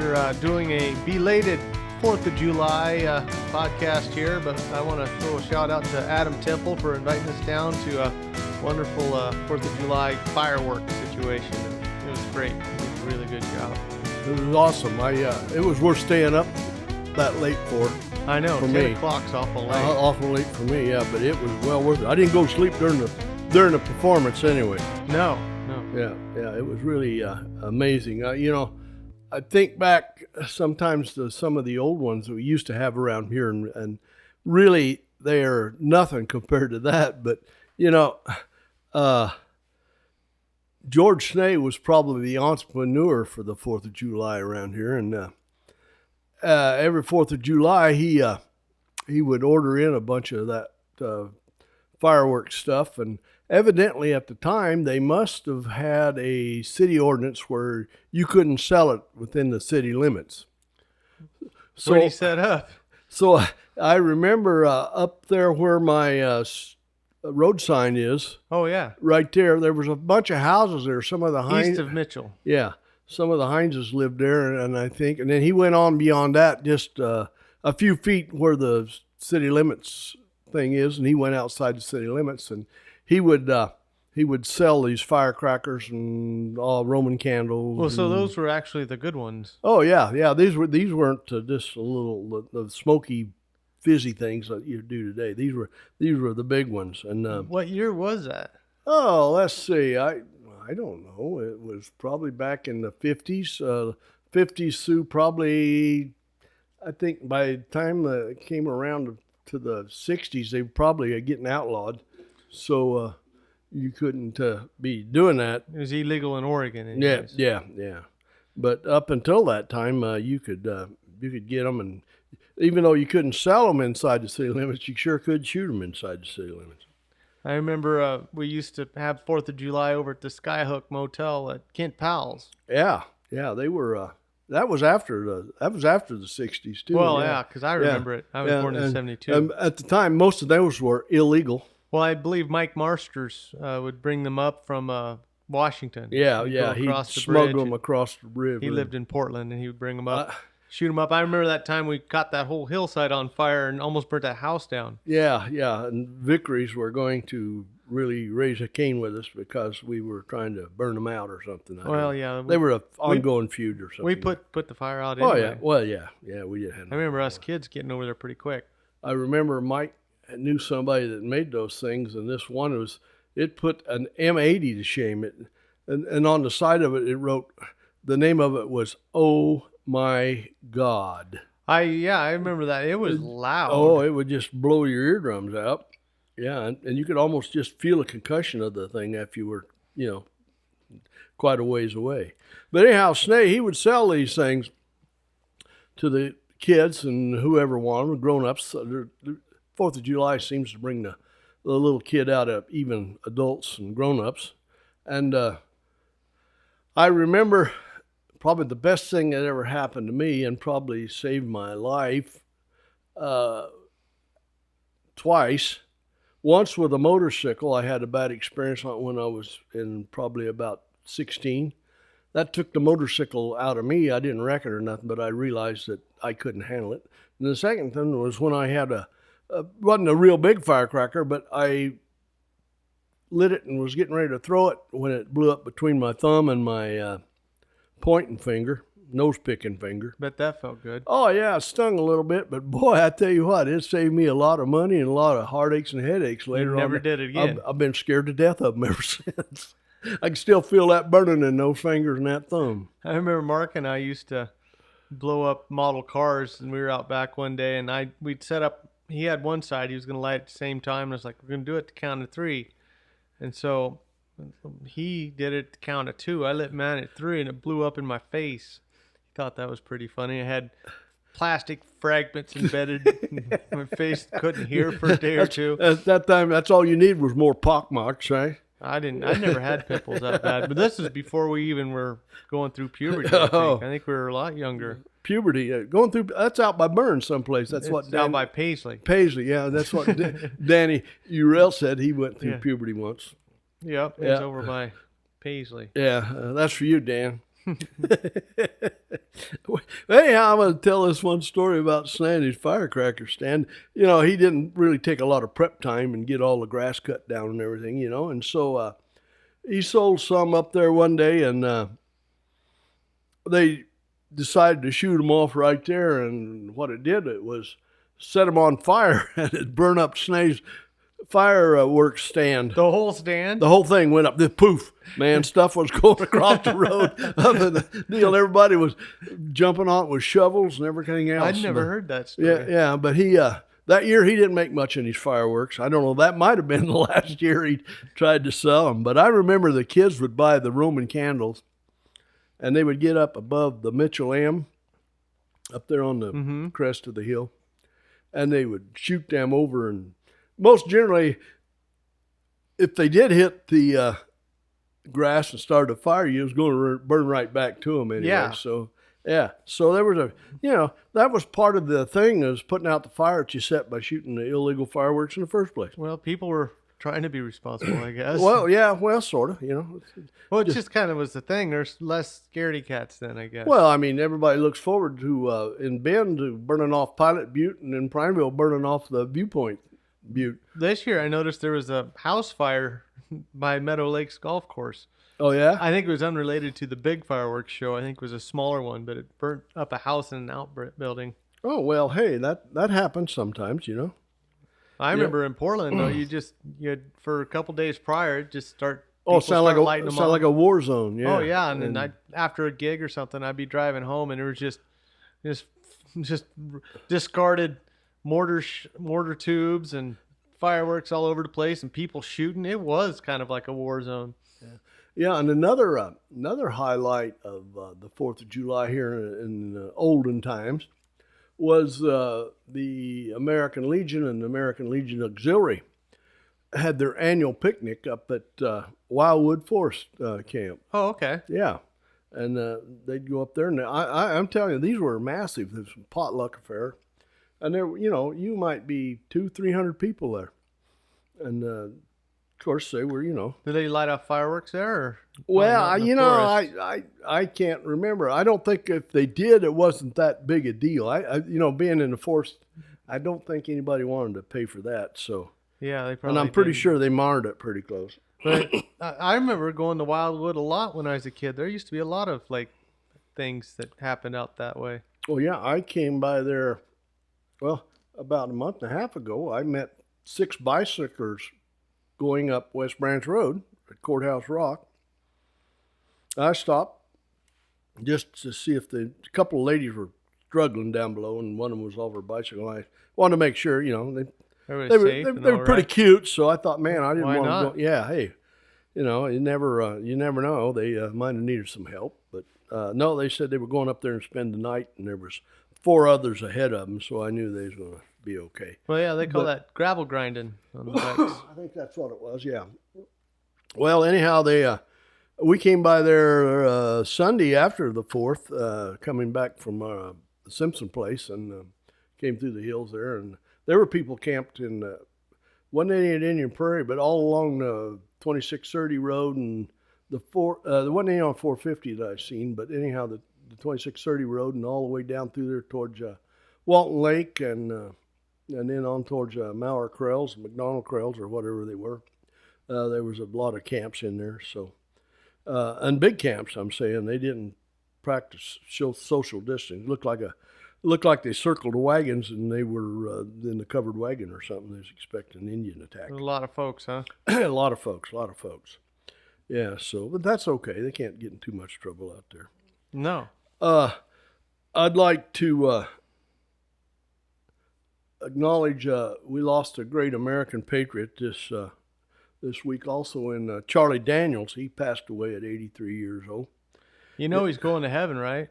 We're doing a belated 4th of July podcast here, but I want to throw a shout out to Adam Temple for inviting us down to a wonderful 4th of July fireworks situation. It was great. It was a really good job. It was awesome. It was worth staying up that late for. I know, for 10 me. o'clock's awful late. Awful late for me, yeah, but it was well worth it. I didn't go to sleep during the performance anyway. No. Yeah, it was really amazing. I think back sometimes to some of the old ones that we used to have around here, and really they are nothing compared to that. But, George Snee was probably the entrepreneur for the 4th of July around here. And every 4th of July, he would order in a bunch of that fireworks stuff. And evidently at the time, they must have had a city ordinance where you couldn't sell it within the city limits. So, Where did he set up? So I remember up there where my road sign is. Oh, yeah. Right there was a bunch of houses there. Some of the East of Mitchell. Yeah. Some of the Hineses lived there, and then he went on beyond that, just a few feet where the city limits thing is, and he went outside the city limits, and he would sell these firecrackers and all Roman candles. Well, so those were actually the good ones. Oh yeah. These weren't just a little the smoky, fizzy things that you do today. These were the big ones. And what year was that? Oh, let's see. I don't know. It was probably back in the 50s. 50s through probably, I think by the time it came around to the 60s, they were probably getting outlawed. So you couldn't be doing that. It was illegal in Oregon. Anyways. Yeah. But up until that time, you could get them, and even though you couldn't sell them inside the city limits, you sure could shoot them inside the city limits. I remember we used to have 4th of July over at the Skyhook Motel at Kent Powell's. Yeah, they were. That was after the 60s too. Well, yeah, because I remember it. I was born in 72. At the time, most of those were illegal. Well, I believe Mike Marsters would bring them up from Washington. He'd smuggle them across the river. He lived in Portland, and he would bring them up. Shoot them up. I remember that time we caught that whole hillside on fire and almost burnt that house down. Yeah, and Vickery's were going to really raise a cane with us because we were trying to burn them out or something. They were an ongoing feud or something. We put the fire out anyway. Oh, yeah. Well, yeah, we did. I remember us kids getting over there pretty quick. I remember Mike knew somebody that made those things, and this one it put an M80 to shame. And on the side of it, it wrote, the name of it was Oh My God. I remember that. It was loud. Oh, it would just blow your eardrums out. Yeah, and you could almost just feel a concussion of the thing after you were, quite a ways away. But anyhow, Snee, he would sell these things to the kids and whoever wanted them, grown-ups. The 4th of July seems to bring the little kid out of even adults and grown-ups. And I remember probably the best thing that ever happened to me and probably saved my life twice. Once with a motorcycle, I had a bad experience on it when I was in probably about 16. That took the motorcycle out of me. I didn't wreck it or nothing, but I realized that I couldn't handle it. And the second thing was when I had wasn't a real big firecracker, but I lit it and was getting ready to throw it when it blew up between my thumb and my pointing finger, nose-picking finger. Bet that felt good. Oh, yeah, it stung a little bit, but boy, I tell you what, it saved me a lot of money and a lot of heartaches and headaches later on. Never did it again. I've been scared to death of them ever since. I can still feel that burning in those fingers and that thumb. I remember Mark and I used to blow up model cars, and we were out back one day, and we'd set up, he had one side, he was going to light at the same time, and I was like, we're going to do it to count of 3. And so he did it to count of 2. I lit mine at 3, and it blew up in my face. He thought that was pretty funny. I had plastic fragments embedded in my face, couldn't hear for a day or two. At that time, that's all you need was more pockmarks, right? I never had pimples that bad, but this is before we even were going through puberty. I think we were a lot younger. Puberty, going through, that's out by Burns someplace. That's what out by Paisley. Paisley, yeah, that's what Danny Urell said. He went through puberty once. Yep, it's over by Paisley. Yeah, that's for you, Dan. Anyhow, I'm going to tell this one story about Sandy's firecracker stand. You know, he didn't really take a lot of prep time and get all the grass cut down and everything, you know. And so he sold some up there one day, and they decided to shoot them off right there. And what it did, it was set them on fire, and it burned up Snade's fireworks stand. The whole stand? The whole thing went up. The poof, man, stuff was going across the road up in the deal. Everybody was jumping on it with shovels and everything else. I'd never heard that story. Yeah, but he that year he didn't make much in his fireworks. I don't know. That might have been the last year he tried to sell them. But I remember the kids would buy the Roman candles, and they would get up above the Mitchell M, up there on the crest of the hill, and they would shoot them over. And most generally, if they did hit the grass and started a fire, you was going to burn right back to them anyway. Yeah. So there was that was part of the thing, is putting out the fire that you set by shooting the illegal fireworks in the first place. Well, people were trying to be responsible, I guess. Well, sort of, you know. Well, it just kind of was the thing. There's less scaredy cats then, I guess. Well, I mean, everybody looks forward to, in Bend, to burning off Pilot Butte, and in Prineville, burning off the Viewpoint Butte. This year, I noticed there was a house fire by Meadow Lakes Golf Course. Oh, yeah? I think it was unrelated to the big fireworks show. I think it was a smaller one, but it burnt up a house in an outbuilding. Oh, well, hey, that happens sometimes, you know. I remember in Portland, though, you had for a couple days prior, it just start. Oh, sound like a war zone. Yeah. Oh yeah, and then after a gig or something, I'd be driving home, and it was just discarded mortar tubes and fireworks all over the place, and people shooting. It was kind of like a war zone. Yeah, and another highlight of the 4th of July here in olden times was the American Legion and the American Legion Auxiliary had their annual picnic up at Wildwood Forest Camp. Oh, okay. Yeah, and they'd go up there, and I'm telling you, these were massive. There's a potluck affair, and there, you might be 200-300 people there, and of course they were, Did they light off fireworks there? Or well, I can't remember. I don't think if they did, it wasn't that big a deal. I being in the forest, I don't think anybody wanted to pay for that. So yeah, they probably. And I'm pretty sure they monitored it pretty close. But I remember going to Wildwood a lot when I was a kid. There used to be a lot of things that happened out that way. Oh yeah, I came by there. Well, about a month and a half ago, I met 6 bicyclers going up West Branch Road at Courthouse Rock. I stopped just to see if a couple of ladies were struggling down below, and one of them was off her bicycle. I wanted to make sure, they were pretty cute, so I thought, man, I didn't want to go. Yeah, hey, you never know. They might have needed some help, but no, they said they were going up there and spend the night, and there was 4 others ahead of them, so I knew they was going to be okay. Well, yeah, they call that gravel grinding on the bikes. I think that's what it was. Yeah. Well, anyhow, we came by there Sunday after the 4th, coming back from the Simpson place, and came through the hills there, and there were people camped in, wasn't any in Indian Prairie, but all along the 2630 road, and there wasn't any on 450 that I seen, but anyhow, the 2630 road, and all the way down through there towards Walton Lake, and then on towards Mauer Krells, McDonald Krells, or whatever they were. There was a lot of camps in there, so and big camps. I'm saying they didn't practice social distancing. Looked like they circled the wagons, and they were in the covered wagon or something. They was expecting an Indian attack. A lot of folks, huh? A lot of folks. Yeah, so, but that's okay. They can't get in too much trouble out there. No. I'd like to acknowledge we lost a great American patriot this week also in Charlie Daniels. He passed away at 83 years old. He's going to heaven, right?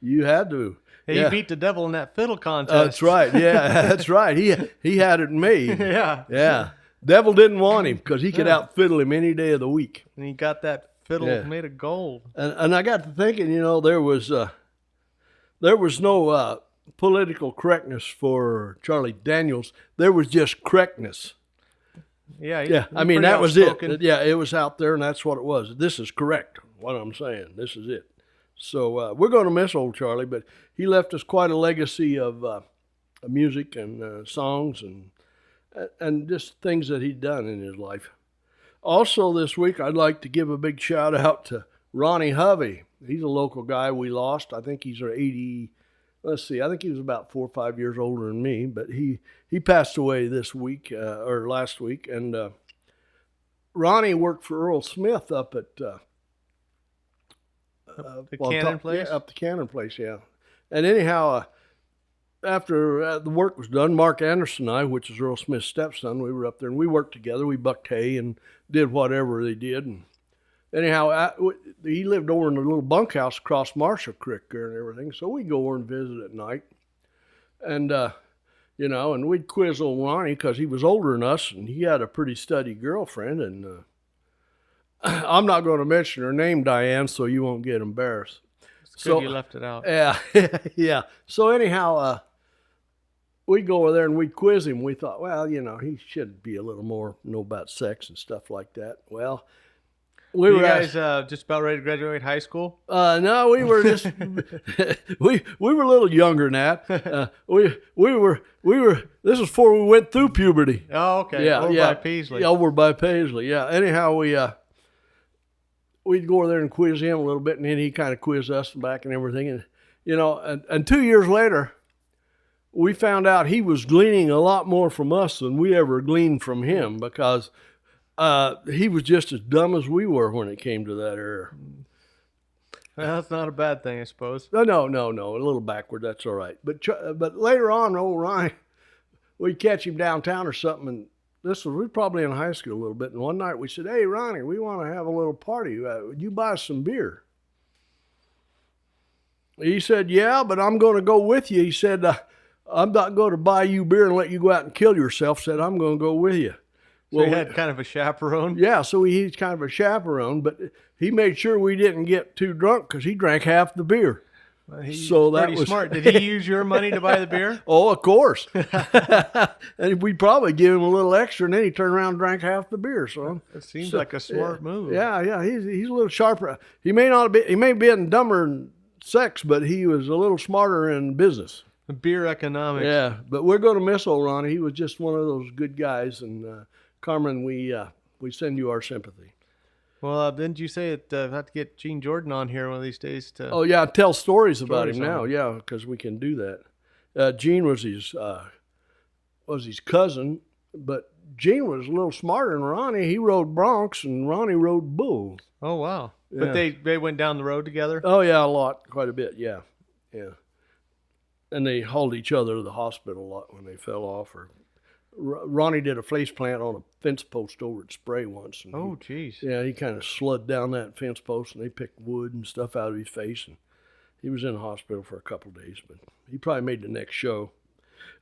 You had to. He beat the devil in that fiddle contest. That's right. Yeah, that's right. He had it made. Yeah. Yeah. Devil didn't want him because he could out fiddle him any day of the week. And he got that fiddle made of gold. And I got to thinking, there was no political correctness for Charlie Daniels. There was just correctness. Yeah. I mean, that was it. Yeah, it was out there, and that's what it was. This is correct. What I'm saying. This is it. So we're going to miss old Charlie, but he left us quite a legacy of music and songs and just things that he'd done in his life. Also this week, I'd like to give a big shout out to Ronnie Hovey. He's a local guy we lost. I think he's 80. Let's see. I think he was about 4 or 5 years older than me, but he passed away this week or last week. And Ronnie worked for Earl Smith up at the Cannon place? Yeah, up the Cannon place, yeah. And anyhow, after the work was done, Mark Anderson and I, which is Earl Smith's stepson, we were up there and we worked together. We bucked hay and did whatever they did. And anyhow, he lived over in a little bunkhouse across Marshall Creek there and everything. So we'd go over and visit at night. And, and we'd quiz old Ronnie because he was older than us and he had a pretty steady girlfriend. And I'm not going to mention her name, Diane, so you won't get embarrassed. It's good you left it out. Yeah, yeah. So anyhow, we'd go over there and we'd quiz him. We thought, well, he should be a little more know about sex and stuff like that. Well, you guys just about ready to graduate high school? No, we were just we were a little younger than that. We were. This was before we went through puberty. Oh, okay. Yeah, over by Paisley. Yeah, over by Paisley. Yeah. Anyhow, we'd go over there and quiz him a little bit, and then he kind of quizzed us back and everything. And 2 years later, we found out he was gleaning a lot more from us than we ever gleaned from him because he was just as dumb as we were when it came to that era. Well, that's not a bad thing, I suppose. No, a little backward, that's all right. But later on, old Ryan, we'd catch him downtown or something, and we were probably in high school a little bit, and one night we said, hey, Ronnie, we want to have a little party. Would you buy us some beer? He said, yeah, but I'm going to go with you. He said, I'm not going to buy you beer and let you go out and kill yourself. Said, I'm going to go with you. So he had kind of a chaperone? Yeah, so he's kind of a chaperone, but he made sure we didn't get too drunk because he drank half the beer. He's so that pretty was smart. Did he use your money to buy the beer? Oh, of course. And we'd probably give him a little extra, and then he turned around and drank half the beer. So it seems like a smart move. Yeah. He's a little sharper. He may be dumber in sex, but he was a little smarter in business. Beer economics. Yeah, but we're going to miss old Ronnie. He was just one of those good guys, and Carmen, we send you our sympathy. Well, didn't you say that have to get Gene Jordan on here one of these days to? Oh yeah, tell stories about him now. Yeah, because we can do that. Gene was his cousin, but Gene was a little smarter than Ronnie. He rode broncs, and Ronnie rode bulls. Oh wow! Yeah. But they went down the road together. Oh yeah, a lot, quite a bit. Yeah. And they hauled each other to the hospital a lot when they fell off. Or Ronnie did a face plant on a fence post over at Spray once. And oh, jeez. Yeah, he kind of slid down that fence post, and they picked wood and stuff out of his face, and he was in the hospital for a couple of days, but he probably made the next show.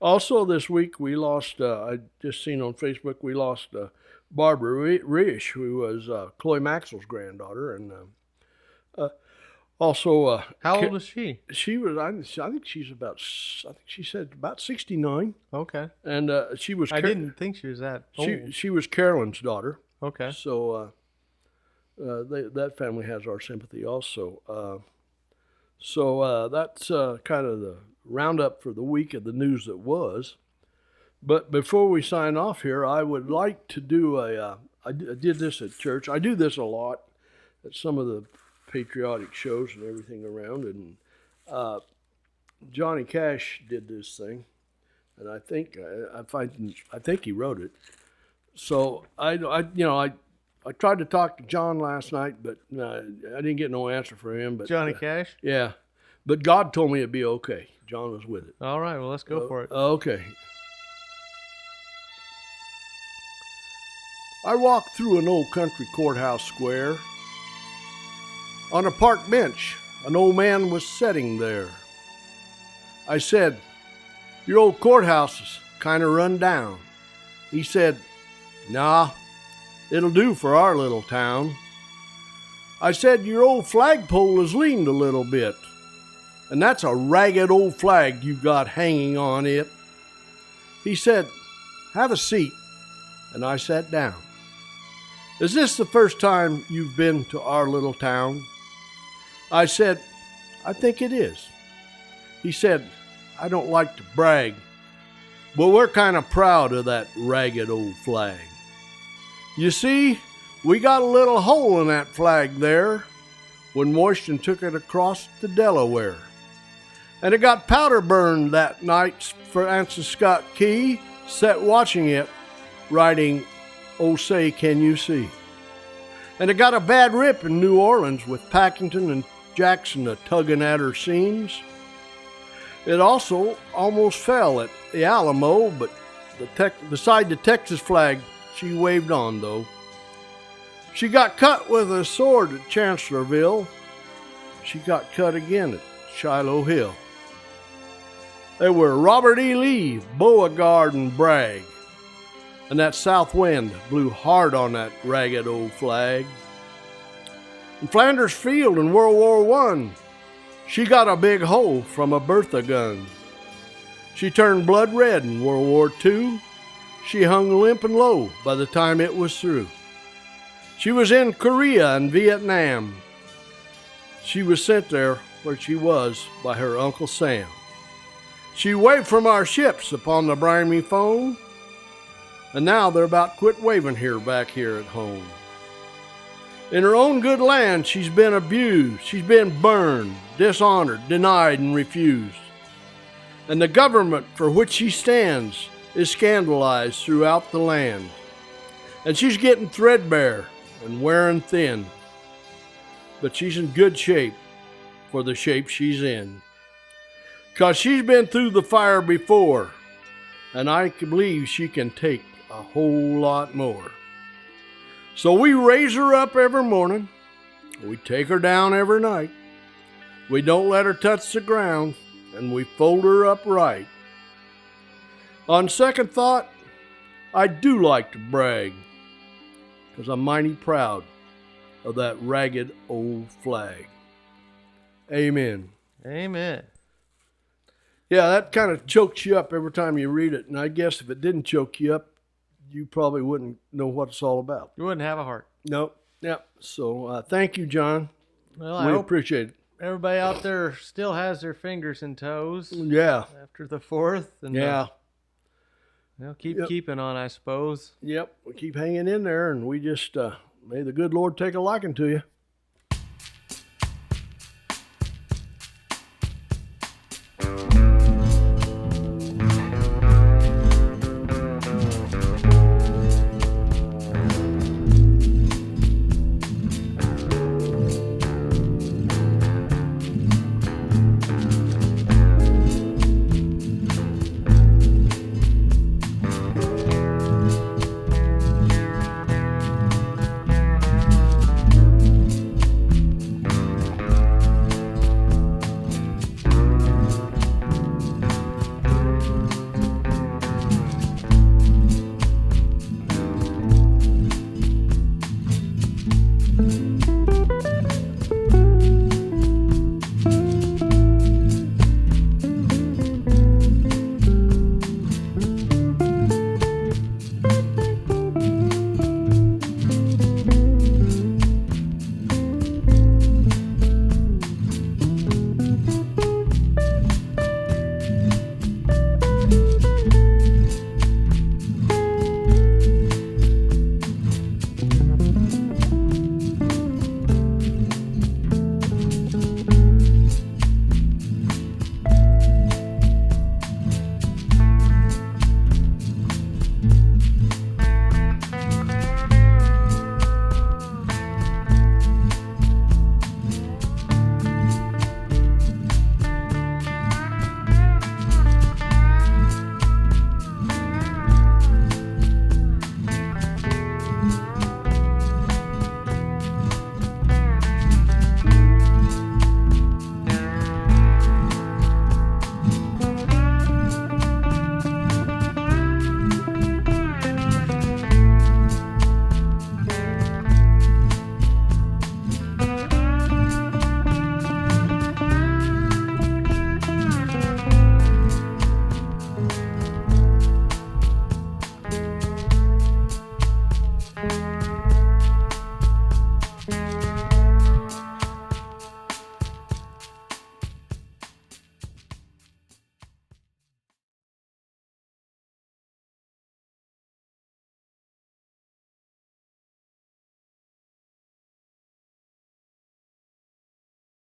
Also this week, we lost, I just seen on Facebook, we lost Barbara Risch, who was Chloe Maxwell's granddaughter, and also... How old was she? She was, I think she said about 69. Okay. And she was... I didn't think she was that old. She was Carolyn's daughter. Okay. So that family has our sympathy also. So that's kind of the roundup for the week of the news that was. But before we sign off here, I would like to do I did this at church. I do this a lot at some of the patriotic shows and everything around. And Johnny Cash did this thing, and I think he wrote it. So I tried to talk to John last night, but I didn't get no answer from him. But Johnny Cash? Yeah. But God told me it'd be okay. John was with it. All right, well, let's go for it. Okay. I walked through an old country courthouse square. On a park bench, an old man was sitting there. I said, "Your old courthouse is kind of run down." He said, "Nah, it'll do for our little town." I said, "Your old flagpole has leaned a little bit, and that's a ragged old flag you've got hanging on it." He said, "Have a seat," and I sat down. "Is this the first time you've been to our little town?" I said, I think it is. He said, I don't like to brag, but we're kind of proud of that ragged old flag. You see, we got a little hole in that flag there when Washington took it across the Delaware. And it got powder burned that night for Francis Scott Key, sat watching it, writing, Oh say, can you see? And it got a bad rip in New Orleans with Packington and Jackson a-tugging at her seams. It also almost fell at the Alamo, but beside the Texas flag, she waved on, though. She got cut with a sword at Chancellorsville. She got cut again at Shiloh Hill. They were Robert E. Lee, Beauregard, and Bragg. And that south wind blew hard on that ragged old flag. In Flanders Field in World War I, she got a big hole from a Bertha gun. She turned blood red in World War II. She hung limp and low by the time it was through. She was in Korea and Vietnam. She was sent there where she was by her Uncle Sam. She waved from our ships upon the briny foam, and now they're about quit waving here back here at home. In her own good land, she's been abused, she's been burned, dishonored, denied, and refused. And the government for which she stands is scandalized throughout the land. And she's getting threadbare and wearing thin. But she's in good shape for the shape she's in. 'Cause she's been through the fire before, and I believe she can take a whole lot more. So we raise her up every morning. We take her down every night. We don't let her touch the ground, and we fold her up right. On second thought, I do like to brag, 'cause I'm mighty proud of that ragged old flag. Amen. Amen. Yeah, that kind of chokes you up every time you read it, and I guess if it didn't choke you up, you probably wouldn't know what it's all about. You wouldn't have a heart. Nope. Yep. So thank you, John. Well, I We hope appreciate it. everybody out there still has their fingers and toes Yeah. after the 4th. And Yeah. keep Yep. keeping on, I suppose. Yep. We keep hanging in there, and we just may the good Lord take a liking to you.